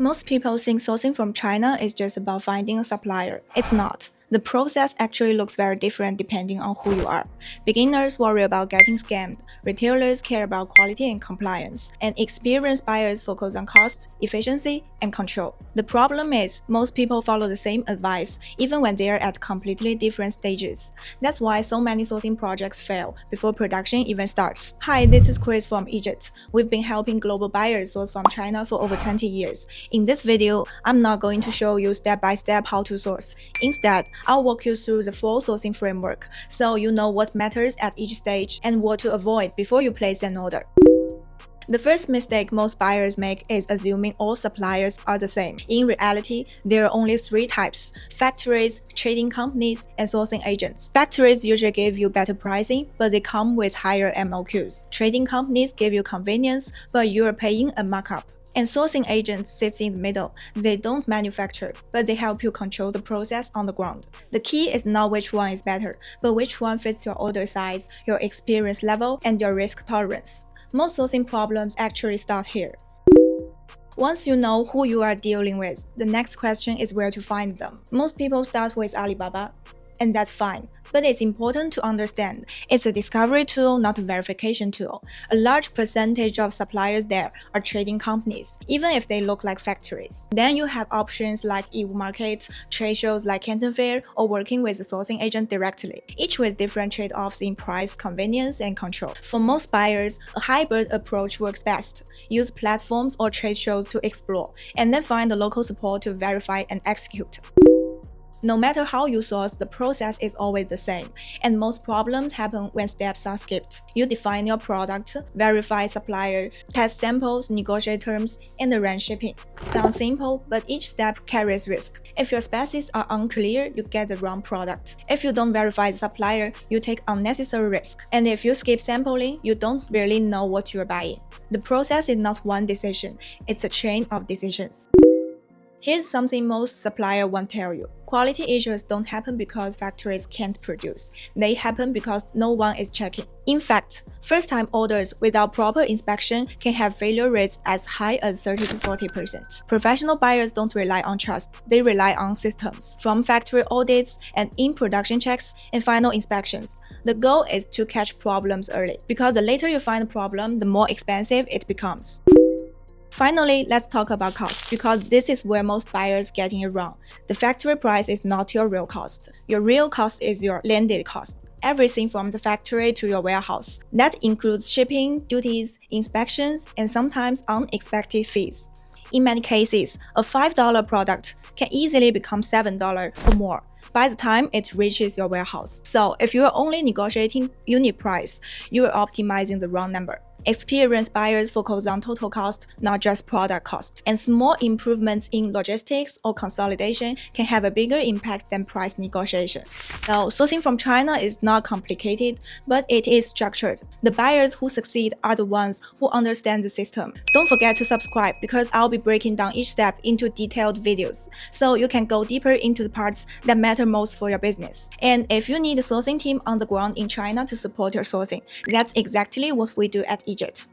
Most people think sourcing from China is just about finding a supplier. It's not. The process actually looks very different depending on who you are. Beginners worry about getting scammed, retailers care about quality and compliance, and experienced buyers focus on cost, efficiency, and control. The problem is, most people follow the same advice, even when they are at completely different stages. That's why so many sourcing projects fail before production even starts. Hi, this is Chris from EJET. We've been helping global buyers source from China for over 20 years. In this video, I'm not going to show you step-by-step how to source. Instead, I'll walk you through the full sourcing framework, so you know what matters at each stage and what to avoid before you place an order. The first mistake most buyers make is assuming all suppliers are the same. In reality, there are only three types: factories, trading companies, and sourcing agents. Factories usually give you better pricing, but they come with higher MOQs. Trading companies give you convenience, but you are paying a markup. And sourcing agents sit in the middle. They don't manufacture, but they help you control the process on the ground. The key is not which one is better, but which one fits your order size, your experience level, and your risk tolerance. Most sourcing problems actually start here. Once you know who you are dealing with, the next question is where to find them. Most people start with Alibaba, and that's fine. But it's important to understand, it's a discovery tool, not a verification tool. A large percentage of suppliers there are trading companies, even if they look like factories. Then you have options like Yiwu markets, trade shows like Canton Fair, or working with a sourcing agent directly, each with different trade-offs in price, convenience, and control. For most buyers, a hybrid approach works best. Use platforms or trade shows to explore, and then find the local support to verify and execute. No matter how you source, the process is always the same, and most problems happen when steps are skipped. You define your product, verify supplier, test samples, negotiate terms, and arrange shipping. Sounds simple, but each step carries risk. If your specs are unclear, you get the wrong product. If you don't verify the supplier, you take unnecessary risk. And if you skip sampling, you don't really know what you're buying. The process is not one decision, it's a chain of decisions. Here's something most suppliers won't tell you. Quality issues don't happen because factories can't produce. They happen because no one is checking. In fact, first-time orders without proper inspection can have failure rates as high as 30 to 40%. Professional buyers don't rely on trust. They rely on systems, from factory audits and in-production checks and final inspections. The goal is to catch problems early, because the later you find the problem, the more expensive it becomes. Finally, let's talk about cost, because this is where most buyers getting it wrong. The factory price is not your real cost. Your real cost is your landed cost. Everything from the factory to your warehouse. That includes shipping, duties, inspections, and sometimes unexpected fees. In many cases, a $5 product can easily become $7 or more by the time it reaches your warehouse. So if you are only negotiating unit price, you are optimizing the wrong number. Experienced buyers focus on total cost, not just product cost, and small improvements in logistics or consolidation can have a bigger impact than price negotiation. So, sourcing from China is not complicated, but it is structured. The buyers who succeed are the ones who understand the system. Don't forget to subscribe, because I'll be breaking down each step into detailed videos, so you can go deeper into the parts that matter most for your business. And if you need a sourcing team on the ground in China to support your sourcing, that's exactly what we do at EJET.